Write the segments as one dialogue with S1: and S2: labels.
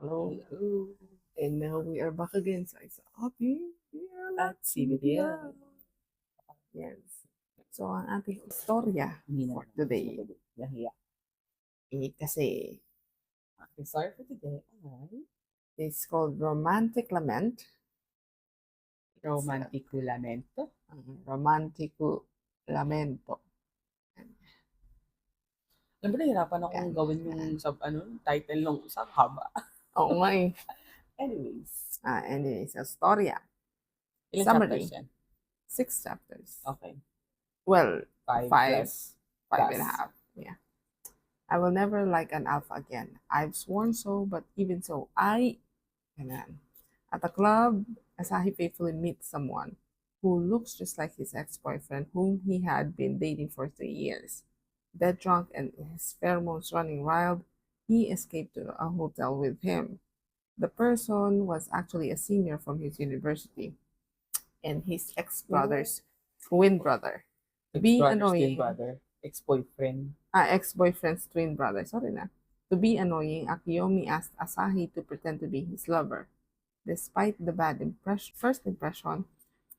S1: Hello.
S2: Hello.
S1: And now we are back again sa isa
S2: At CBDL.
S1: Yes. So, ang ating istorya for today,
S2: Nahiya.
S1: kasi
S2: Okay, sorry for today. Ay,
S1: it's called Romantic Lament.
S2: Romantico Lamento.
S1: Romantico Lamento.
S2: Alam mo, nahirapan akong
S1: Yan.
S2: gawin yung title ng isang haba.
S1: Oo nga eh.
S2: Anyways.
S1: Anyways, istorya.
S2: Ilang
S1: Summary.
S2: chapters yan?
S1: 6 chapters.
S2: Okay.
S1: Well,
S2: 5
S1: five
S2: plus.
S1: and a half. Yeah. I will never like an alpha again. I've sworn so, but even so, Ganun. At the club, Asahi faithfully meets someone who looks just like his ex-boyfriend, whom he had been dating for 3 years. Dead drunk and his pheromones running wild, he escaped to a hotel with him. The person was actually a senior from his university and his ex-brother's twin brother. To be annoying,
S2: Ex-boyfriend.
S1: ex-boyfriend's twin brother. Sorry na. To be annoying, Akiyomi asked Asahi to pretend to be his lover. Despite the bad first impression,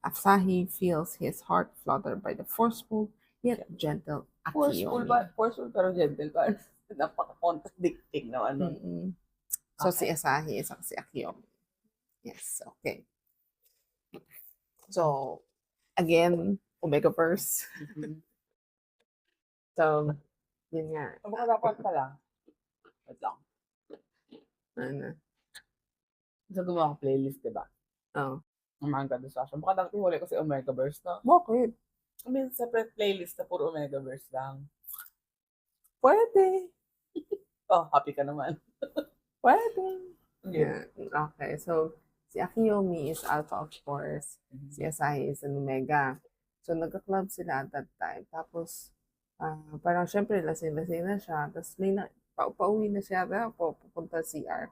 S1: Asahi feels his heart fluttered by the forceful yet gentle Akiyomi.
S2: Forceful pero gentle ba? Napaka-contradicting na ano.
S1: So, si Asahi is si Akiyomi. Yes, okay. So, again, Omegaverse. So, yun nga.
S2: Ang mga dapat pala. Wait lang.
S1: Ano?
S2: Sa gumawa ko playlist, diba?
S1: Oh.
S2: Ang mga discussion. Baka dapat huli ko si Omegaverse na.
S1: Bakit?
S2: I mean, separate playlist na puro Omegaverse lang.
S1: Pwede.
S2: Oh, happy ka naman.
S1: Pwede. Yeah. Okay, so, si Akiyomi is alpha, of course. Si Asahi is an omega. So, nagka-club sila at that time. Tapos, parang syempre, lasing-lasing na siya. Tapos, pauwi na siya. Pupunta CR.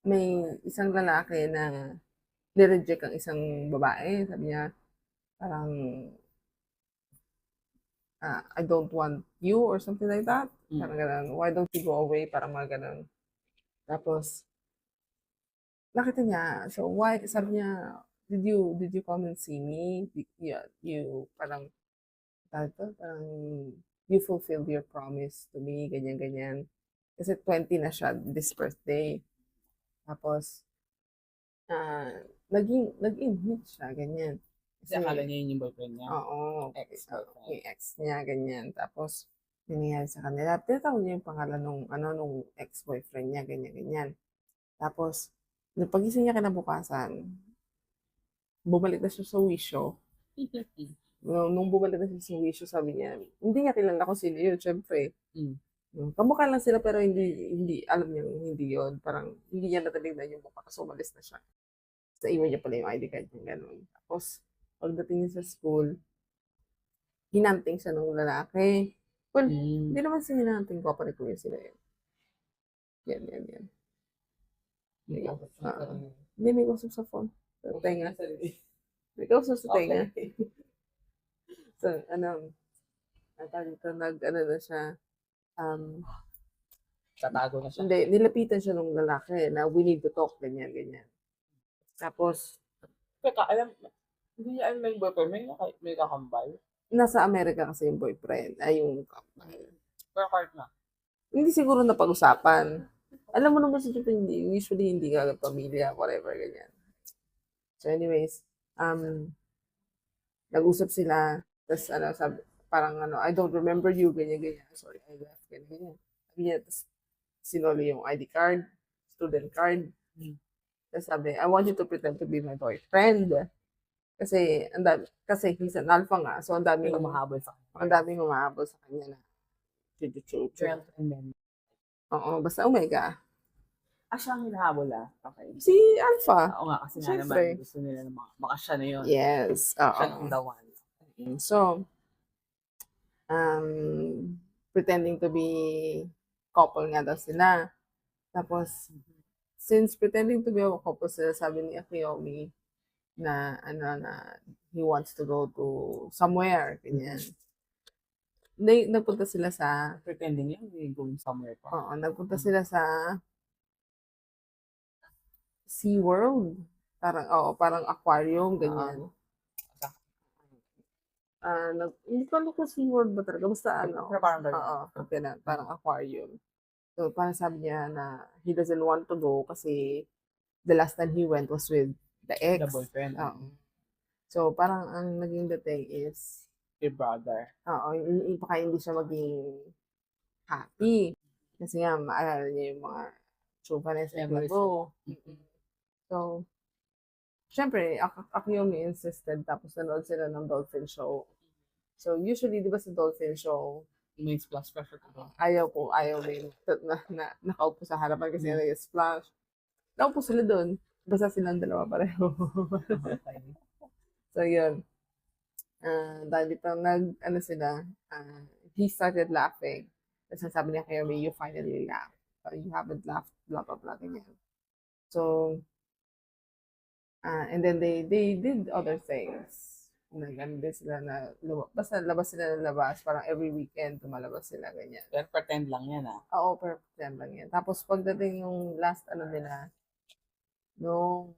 S1: May isang lalaki na nireject ang isang babae. Sabi niya, parang, I don't want you or something like that. Parang ganun. Why don't you go away? Parang mga ganun. Tapos, nakita niya. So, why? Sabi niya, did you come and see me? You parang, parang, you fulfilled your promise to me, ganyan-ganyan. Kasi 20 na siya this birthday. Tapos, nag-in-hit siya, ganyan.
S2: Kasi akala niya yun yung boyfriend niya?
S1: Oo.
S2: Ex-boyfriend.
S1: Yung ex niya, ganyan. Tapos, nangyayari sa kanila. Tinatawag niya yung pangalan nung ex-boyfriend niya, ganyan-ganyan. Tapos, nung pagising niya kinabukasan, bumalik na siya sa wisyo. Nung bumalik na siya sa wisyo, sabi niya, hindi niya kilala kung sino yun, syempre. Kamukha lang sila pero hindi alam niya hindi yun. Parang hindi niya natalignan yung mukha kasi umalis na siya. Sa iwan niya pala yung ID card niya, gano'n. Tapos, pagdating niya sa school, hinanting siya ng lalaki. Well, hindi naman siya hinanting ko, pare ko yun sila yun. Yan. Hindi, may kausap sa phone. Sa tenga. May kausap sa tenga. So, na siya,
S2: tatago na siya.
S1: Hindi, nilapitan siya ng lalaki na we need to talk, ganyan. Tapos,
S2: Teka, hindi niya alam yung boyfriend, may kakambal.
S1: Nasa Amerika kasi yung boyfriend, yung couple.
S2: Pero card na.
S1: Hindi siguro napag-usapan. Alam mo naman sa Japan, usually hindi ka pamilya, whatever, ganyan. So anyways, nag-usap sila, tapos sabi, parang I don't remember you, ganyan. Sorry, I left, ganyan. Sabi niya, tapos sinoli yung ID card, student card. Tapos sabi, I want you to pretend to be my boyfriend. Kasi he's an alpha nga, so ang daming humahabol sa kanya na Oo, basta omega.
S2: Siya ang hinahabol Okay.
S1: Si alpha.
S2: Oo nga, kasi nga naman gusto nila na baka siya na yun.
S1: Yes.
S2: Siya ang the one.
S1: So, pretending to be couple nga daw sila. Tapos, since pretending to be a couple sila, sabi ni Akiyomi na he wants to go to somewhere, ganyan. Nagpunta sila sa
S2: pretending lang, going somewhere pa.
S1: Oo, nagpunta sila sa SeaWorld. Parang, oo, parang aquarium, ganyan. Hindi ko alam kung SeaWorld ba talaga. Basta ano,
S2: Pero parang ganun.
S1: oo, parang aquarium. So, parang sabi niya na he doesn't want to go kasi the last time he went was with the ex.
S2: The boyfriend.
S1: Oo. So, parang ang naging dating is,
S2: Your brother.
S1: oo, baka hindi siya maging happy. Kasi nga, maalala niya yung mga chauvinist at
S2: Memories.
S1: labo. So, syempre, Akiyomi insisted, tapos nanood sila ng dolphin show. So, usually, di ba sa dolphin show,
S2: May splash pressure ko.
S1: ayaw may nakaupo sa harapan kasi nag-splash. Nakaupo sila doon. Basta silang dalawa pareho. So, yun. Dahil dito, he started laughing. Tapos sabi niya kayo, you finally laugh. You haven't laughed, blah, blah, blah, ganyan. So, and then they did other things. Nag-ano din sila na, basta labas sila ng labas, parang every weekend, tumalabas sila, ganyan.
S2: Pero pretend lang yan
S1: Oo, pretend lang yan. Tapos pagdating yung last nila, nung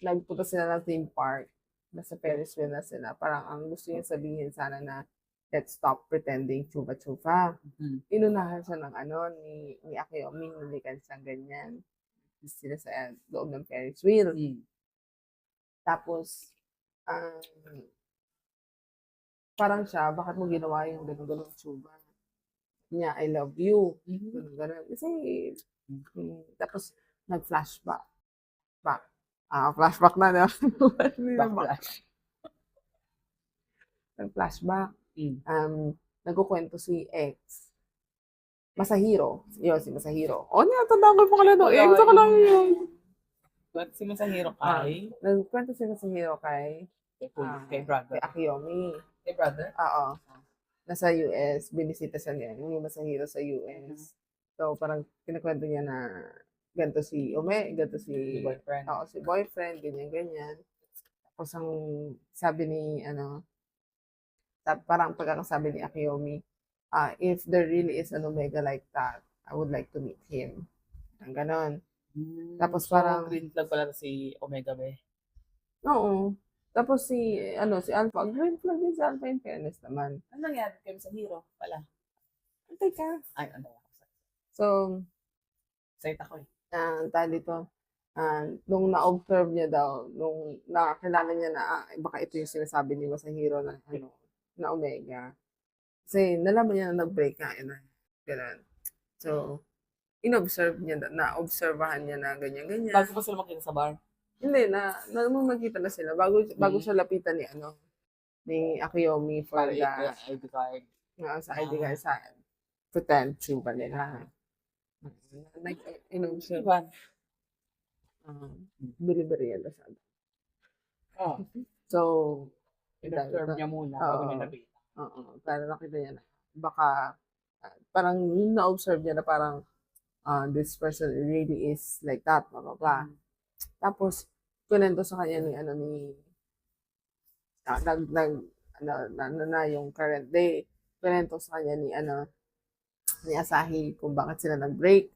S1: nagpunta sila ng theme park, nasa Ferris wheel na sila, parang ang gusto niya sabihin sana na, let's stop pretending chupa-chupa. Inunahan siya ng ni Akiyomi, nalikan siyang ganyan. Sila sa loob ng Ferris wheel. Tapos, parang siya, bakit mo ginawa yung gano'n-gano'n chupa? Niya, I love you. Gano'n-gano'n. Kasi, tapos, nag-flashback. Flashback na.
S2: Backlash.
S1: Nag-flashback. Nagkukwento si ex. Masahiro. Yun, si Masahiro. Tandaan ko yung pangalan ng ex. Ako lang yun.
S2: Kwento si Masahiro kay?
S1: Nagkwento si Masahiro kay
S2: brother.
S1: kay Akiyomi.
S2: Kay brother?
S1: Oo. Nasa US. Binisita siya niya. Yung Masahiro sa US. So, parang kinakwento niya na ganito si ganito si
S2: boyfriend.
S1: Oo, si boyfriend, ganyan. Tapos ang sabi ni, parang pagkakasabi ni Akiyomi, if there really is an Omega like that, I would like to meet him. Ang ganon. Tapos
S2: So,
S1: parang,
S2: green flag pala si Omega Be.
S1: oo. Tapos si Alpha, green flag din si Alpha in fairness naman.
S2: Ano nangyari kay Masahiro pala?
S1: Antay ka.
S2: Ay, ano ako.
S1: So,
S2: Excited ako
S1: tayo dito, nung na-observe niya daw, nung nakakilala niya na, baka ito yung sinasabi ni Masahiro na, na Omega. Kasi nalaman niya na nag-break ka, gano'n. So, in-observe niya, na-observahan niya na ganyan-ganyan.
S2: Bago pa sila makita sa bar?
S1: Hindi, magkita na sila. Bago siya lapitan ni Akiyomi for
S2: Para
S1: the
S2: ID card.
S1: sa ID card sa pretend chupa nila. In-observe.
S2: Ivan?
S1: Delivery yan. So,
S2: in-observe niya muna bago niya nabita.
S1: Oo, para nakita niya na baka parang na-observe niya na parang this person really is like that, blah, blah, blah. Tapos, kunento sa kanya na yung current day, kunento sa kanya ni Asahi kung bakit sila nag-break.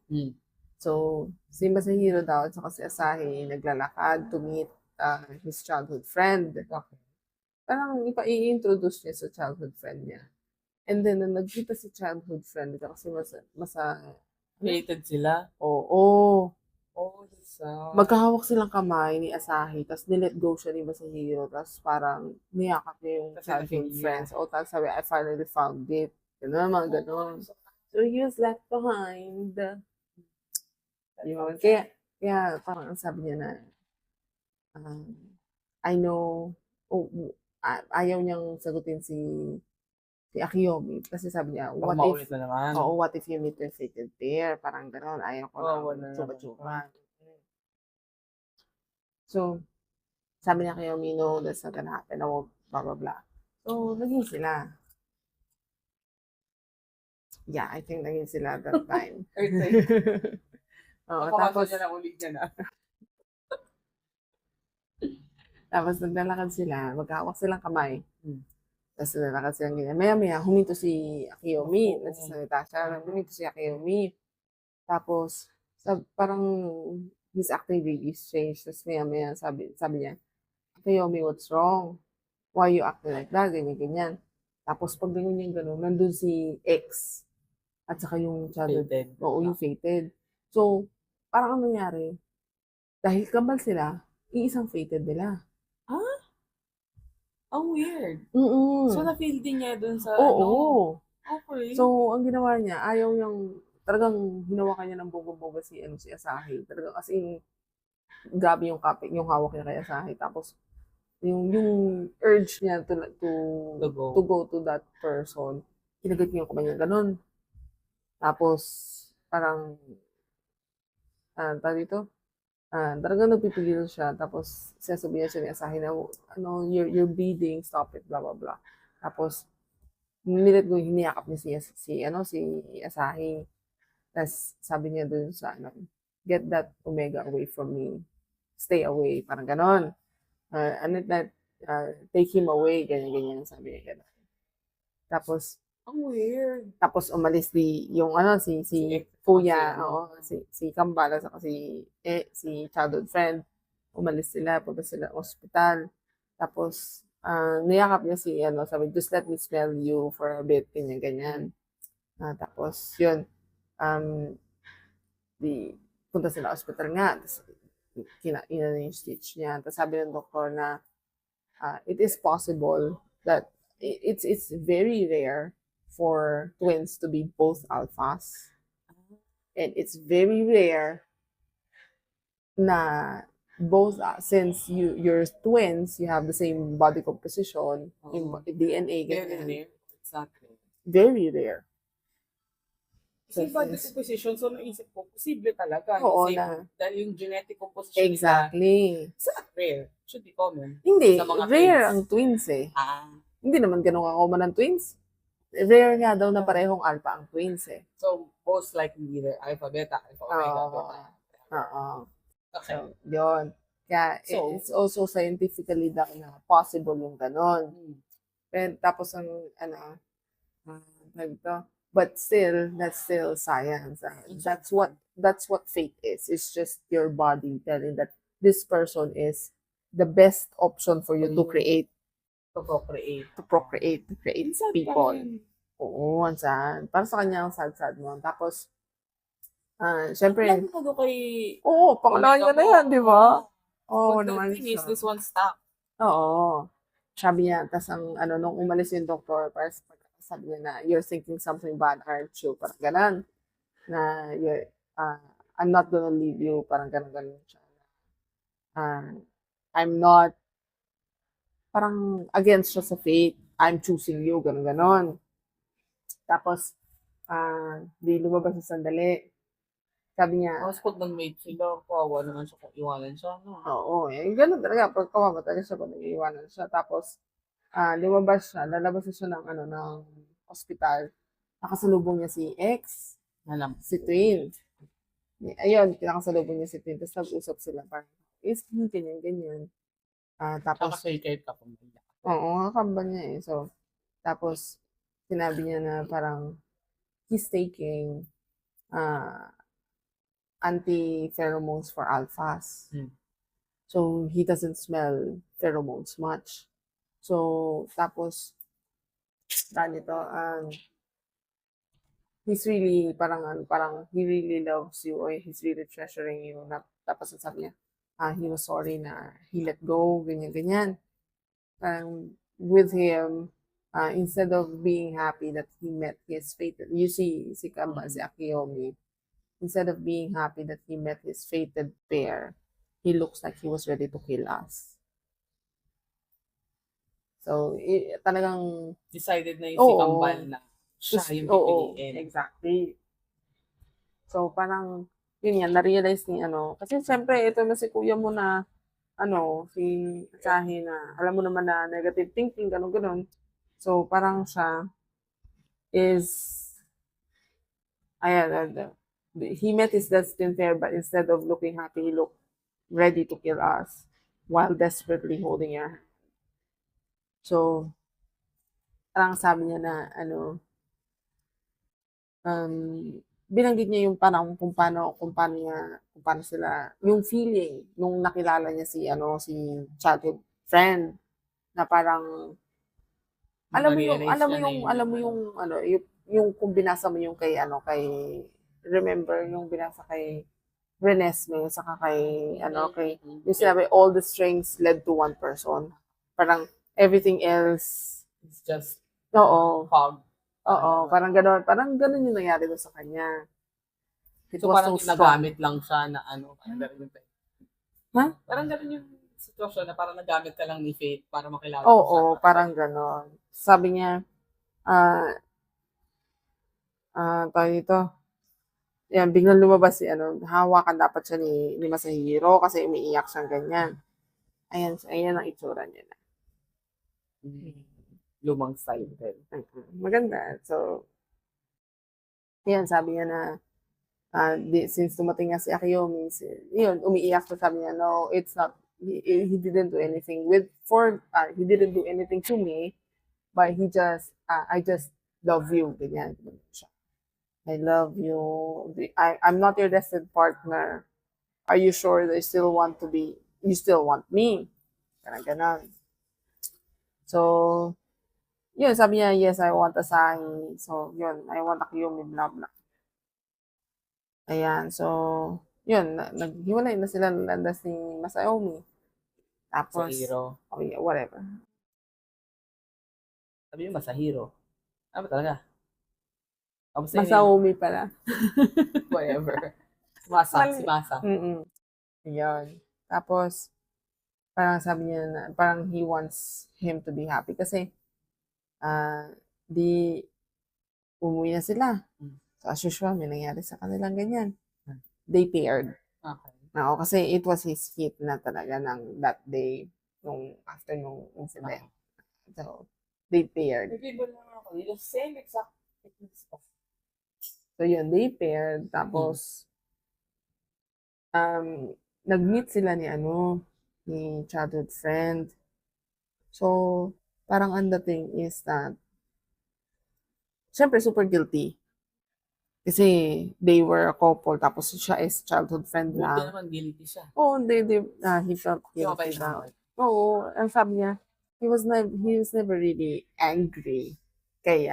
S1: So, si Masahiro daw at saka si Asahi naglalakad to meet his childhood friend.
S2: Okay.
S1: Parang i-introduce niya sa childhood friend niya. And then, nung nagkita si childhood friend niya kasi
S2: Related sila?
S1: Oo.
S2: So,
S1: Magkahawak silang kamay ni Asahi, tapos nilet go siya ni Masahiro, tapos parang niyakap niya yung childhood friends. O, tapos sabi, I finally found it. Ganun, mga ganun. So, he was left behind. Yun. Kaya parang ang sabi niya na, I know, ayaw niyang sagutin si Akiyomi. Kasi sabi niya, what if you meet your fated pair? Parang gano'n, ayaw ko na chupa-chupa. So, sabi niya Akiyomi, no, that's not gonna happen. No, blah, blah, blah. So, naging sila. Yeah, I think naging sila at that time. Tapos
S2: niya na ulit niya na.
S1: Tapos naglalakad sila, magkahawak silang kamay. Tapos naglalakad silang ganyan. Maya-maya, huminto si Akiyomi. Nagsasalita siya. Huminto si Akiyomi. Tapos, parang he's acting really strange. Tapos maya-maya sabi niya, Kiyomi, what's wrong? Why you acting like that? Ganyan. Tapos paglingon niya gano'n, nandun si X at saka yung shadow,
S2: Fated.
S1: oo, yung fated. So, parang ang nangyari, dahil kambal sila, iisang fated nila.
S2: Ah? Ang weird. So,
S1: Mm.
S2: na-feel din niya dun sa
S1: Oo.
S2: Okay.
S1: So, ang ginawa niya, ayaw niyang, talagang hinawakan niya ng bonggang-bongga si Asahi. Talagang as in, grabe yung hawak niya kay Asahi. Tapos, yung urge niya to go to that person, kinagat niya yung kamay niya, ganun. Tapos, parang, tawag dito, talagang nagpipigil siya. Tapos, sasabihin siya ni Asahi na, you're bleeding, stop it, blah, blah, blah. Tapos, nilit ko, hiniyakap niya si Asahi. Tapos, sabi niya dun sa, get that Omega away from me. Stay away, parang ganon. Take him away, ganyan, sabi niya ganon. Tapos,
S2: Ang weird.
S1: Tapos umalis yung si Kuya, oo, si Kambal at saka si childhood friend. Umalis sila, punta sila ospital. Tapos niyakap niya sabi, just let me smell you for a bit, ganyan. Tapos yun, punta sila ospital nga. Tapos yung stitch niya. Tapos sabi ng doktor na it is possible that it's very rare for twins to be both alphas. And it's very rare na both, since you're twins, you have the same body composition, yung DNA,
S2: Very
S1: ganyan.
S2: rare. Exactly.
S1: Very rare.
S2: Kasi body composition, so naisip ko, posible talaga.
S1: Oo
S2: Kasi
S1: na.
S2: dahil yung genetic composition
S1: Exactly.
S2: rare. Should be common.
S1: Hindi,
S2: Sa mga
S1: rare
S2: twins.
S1: ang twins eh.
S2: Ah.
S1: Hindi naman ganun ka-common ang twins. Rare nga daw na parehong alpha ang twins eh.
S2: So, most likely either alpha, beta, alpha, omega, beta.
S1: Oo.
S2: Okay.
S1: So, yun. Kaya,
S2: So,
S1: it's also scientifically na possible yung ganon. And tapos ang, but still, that's still science. That's what fate is. It's just your body telling that this person is the best option for you to create.
S2: To
S1: procreate, to create people. Oo, saan. Para sa kanya, ang sad-sad mo. Tapos, syempre,
S2: Lagi ka doon kay...
S1: oo, pangalaman niya na yan, di ba? Oo,
S2: But
S1: naman
S2: the thing is,
S1: siya.
S2: this one stop.
S1: Oo. Sabi niya, tas nung umalis yung doktor, sabi niya na, you're thinking something bad, aren't you? Parang ganon. Na, I'm not gonna leave you. Parang ganon siya. I'm not, parang against siya sa fate. I'm choosing you, ganon. Tapos, di lumabas sa sandali. Sabi niya,
S2: Tapos pag nag-mate sila, kawawa naman siya kung iwanan siya. No?
S1: oo, ganun talaga. Pag kawawa talaga siya kung nag-iwanan siya. Tapos, lalabas na siya ng ospital. Nakasalubong niya si X, si Twin. Ayun, nakasalubong niya si Twin. Tapos nag-usap sila parang, ganyan. Tapos,
S2: Kaka-shake ka kung may
S1: oo, kakamba niya eh. So, tapos, sinabi niya na parang, he's taking anti-pheromones for alphas. So, he doesn't smell pheromones much. So, tapos, he's really, parang he really loves you or he's really treasuring you. Tapos, sabi niya, he was sorry na he let go, ganyan. With him, instead of being happy that he met his fated, you see, si Kamba, si Akiyomi, instead of being happy that he met his fated pair, he looks like he was ready to kill us. So, talagang
S2: decided na yung si Kambal na siya yung pipiliin.
S1: Exactly. So, parang, yun yan, na-realize ni kasi siyempre, ito na si kuya mo na, si Asahi na, alam mo naman na negative thinking, ganun. So, parang siya he met his destined pair, but instead of looking happy, he looked ready to kill us while desperately holding her hand. So, parang sabi niya na, binanggit niya yung parang kung paano sila, yung feeling nung nakilala niya si si childhood friend na parang
S2: Naka-realize siya na yun
S1: alam
S2: yung
S1: mo
S2: ano.
S1: yung yung kung binasa mo yung kay remember yung binasa kay Renesmee saka kay kay yung sinabi all the strings led to one person. Parang everything else,
S2: It's just
S1: oo,
S2: fog.
S1: oo, parang gano'n yung nangyari doon sa kanya. It
S2: So
S1: was
S2: parang
S1: so strong.
S2: ginagamit lang siya na ano, parang ganun yung
S1: Ha?
S2: parang ganun yung sitwasyon na parang nagamit ka lang ni Faith para makilala mo siya.
S1: Oo, parang gano'n. Sabi niya, ah, tawag dito, yan, biglang lumabas si hawakan dapat siya ni Masahiro kasi umiiyak siyang ganyan. Ayan, ayan ang itsura niya na.
S2: Lumang style din.
S1: Maganda. So, yan, sabi niya na, since dumating nga si Akiyomi, yun, umiiyak siya, sabi niya, no, it's not, he didn't do anything he didn't do anything to me, but I just love you, ganyan. Siya. I love you. I'm not your destined partner. Are you sure that you still want me? Ganun, ganun. So, yun, sabi niya, yes, I want Asahi. So, yun, I want Akiyomi, blah, blah. Ayan, so, yun, naghiwalay na sila landas ni Masaomi.
S2: Sa
S1: Tapos,
S2: hero.
S1: oh yeah, whatever.
S2: Sabi mo Masahiro. Ano ba talaga? Tapos na yun,
S1: Masaomi pala.
S2: whatever. Si Masa, si Masa.
S1: Ayan. Tapos, parang sabi niya na, parang he wants him to be happy kasi, di, umuwi na sila. So, as usual, may nangyari sa kanilang ganyan. They paired.
S2: Okay.
S1: Oo, kasi it was his hit na talaga ng that day, after nung incident. So, they paired.
S2: Nag-iba lang ako. Yung same exact techniques of
S1: So, yun, they paired. Tapos, nag-meet sila ni childhood friend. So, parang ang dating is that, syempre, super guilty. Kasi, they were a couple, tapos siya is childhood friend
S2: buti
S1: lang.
S2: naman guilty siya.
S1: Oo, he felt
S2: Di ba
S1: guilty daw.
S2: siya?
S1: Oo, ang sabi niya, he was never really angry kay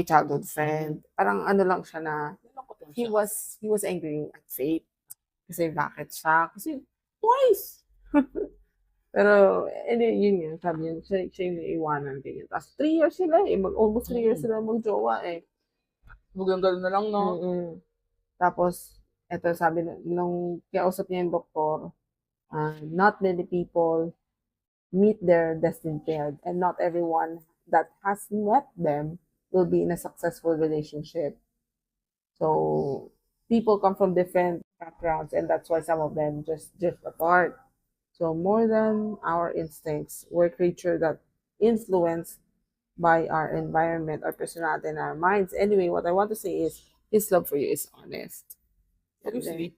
S1: childhood friend. Parang lang siya na,
S2: Nalungkot lang
S1: he
S2: siya.
S1: was angry at fate. Kasi bakit siya? Kasi twice. Pero, yun yun, sabi niya, siya yung naiwanan ganyan. Tapos 3 years sila almost 3 years sila magjowa eh.
S2: Bugang gano'n na lang, no?
S1: Tapos, eto sabi nung kausap niya yung doktor, not many people meet their destined pair, and not everyone that has met them will be in a successful relationship. So, people come from different backgrounds, and that's why some of them just drift apart. So, more than our instincts, we're creatures that influenced by our environment, our personality, and our minds. Anyway, what I want to say is, his love for you is honest.
S2: Obviously.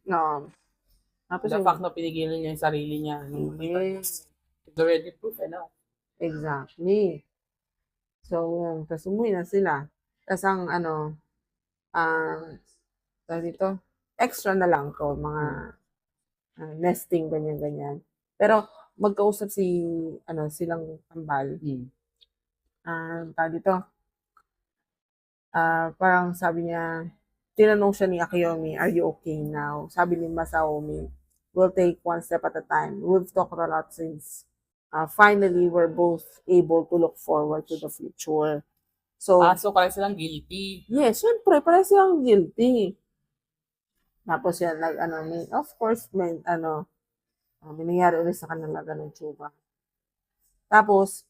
S1: Tapos
S2: The fact na pinigilan niya yung sarili niya.
S1: yes,
S2: It's already proof enough.
S1: exactly. So, tapos umuwi na sila. Tapos ang tawag dito, extra na lang to, mga nesting, ganyan-ganyan. Pero, magkausap silang kambal. Tawag dito, parang sabi niya, tinanong siya ni Akiyomi, are you okay now? Sabi ni Masaomi, we'll take one step at a time. We've talked a lot since finally we're both able to look forward to the future. So,
S2: So parang silang guilty.
S1: yes, syempre, parang silang guilty. Tapos yan, of course, may nangyari ulit sa kanila ganun tsuba. Tapos,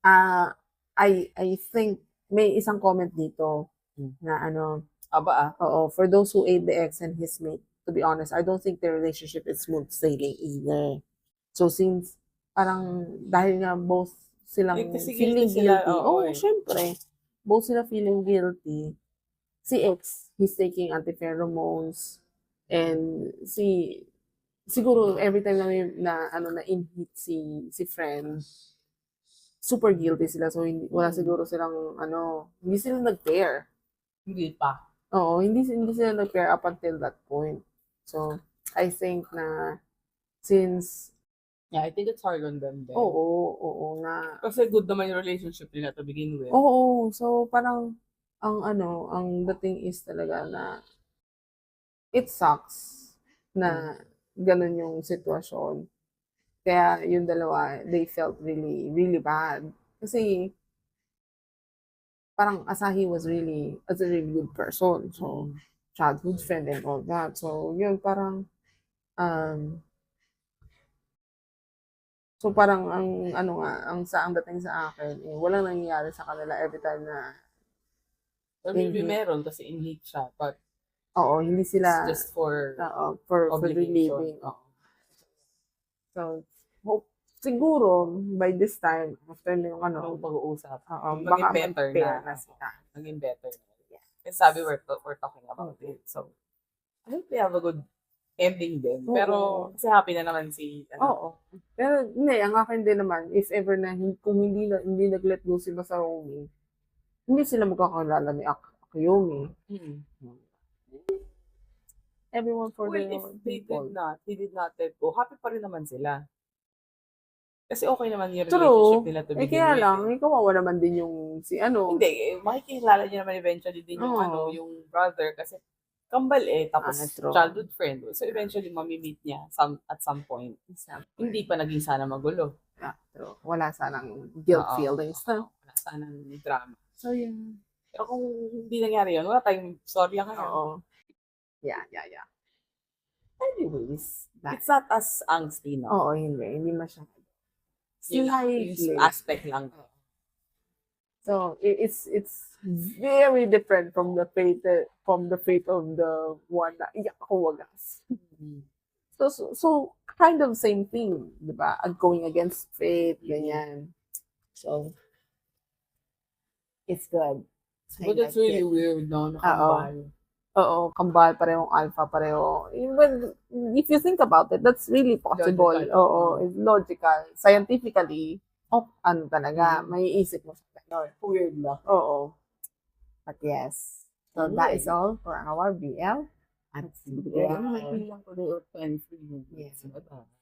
S1: I think, may isang comment dito na oo, for those who aid the ex and his mate, to be honest, I don't think their relationship is smooth sailing either. So, since, parang, dahil nga both silang
S2: Kasi
S1: feeling
S2: guilty sila,
S1: guilty.
S2: oo, eh.
S1: Syempre. Both sila feeling guilty. Si ex, he's taking antipheromones. And siguro every time na in-hit si friend, super guilty sila. So, wala
S2: Mm.
S1: siguro silang, hindi sila nag-pair.
S2: Hindi pa.
S1: Oo, hindi sila nag-pair up until that point. So, I think na, since,
S2: Yeah, I think it's hard on them then.
S1: oo, na,
S2: Kasi good naman yung relationship nila to begin with.
S1: oo, so, parang, ang dating is talaga na, it sucks na ganun yung sitwasyon. Kaya yung dalawa, they felt really, really bad. Kasi, parang Asahi was a really good person. So, childhood friend and all that. So, yun, parang, um, ang dating sa akin, walang nangyayari sa kanila every time na,
S2: Or maybe
S1: in,
S2: meron kasi in-hate siya. But
S1: oo, hindi
S2: it's
S1: sila,
S2: just for
S1: for
S2: obligation.
S1: relieving. So, siguro, by this time, after na yung
S2: Anong pag-uusap?
S1: baka
S2: Maging better
S1: mag-pair
S2: na.
S1: na sila.
S2: Maging better na.
S1: Yeah.
S2: And sabi we're talking about it. So, I hope they have a good ending din.
S1: Oo.
S2: Pero, kasi happy na naman si,
S1: Oo. Pero, hindi, ang akin din naman, if ever na, kung hindi nag-let go sila sa Romy, hindi sila magkakilala ni Akiyomi. Everyone for
S2: well,
S1: their
S2: if
S1: own
S2: they
S1: people.
S2: did not let go, happy pa rin naman sila. Kasi okay naman yung
S1: True.
S2: relationship nila to begin
S1: Kaya
S2: with.
S1: lang, kawawa naman din yung
S2: Hindi, makikilala niyo naman eventually din yung
S1: Oo.
S2: yung brother kasi kambal tapos
S1: True.
S2: childhood friend. So eventually mamimit niya at some point. Hindi pa naging sana magulo.
S1: True. Wala sanang guilt
S2: Oo.
S1: feelings na.
S2: Wala sanang drama.
S1: So, yun.
S2: Pero kung hindi nangyari yun, wala tayong storya ngayon.
S1: Oo. Yeah.
S2: Anyways, it's not as angsty, no?
S1: Oo, hindi masyado.
S2: Yung
S1: Slightly.
S2: aspect lang.
S1: So, it's very different from the fate of the one na iyak ako wagas. So kind of same thing, di ba? Going against fate, ganyan. So, it's good.
S2: But it's really weird, no? Nakambal.
S1: Oo, kambal, parehong alpha, pareho. Even if you think about it, that's really possible.
S2: Logical.
S1: Oo, it's logical. Scientifically, talaga, may isip mo sa ganun.
S2: Weird na.
S1: Oo. But yes. So that
S2: Anyway.
S1: is all for our BL. At
S2: Yeah. Lang ko na 23 minutes.
S1: Yes.
S2: Bye-bye.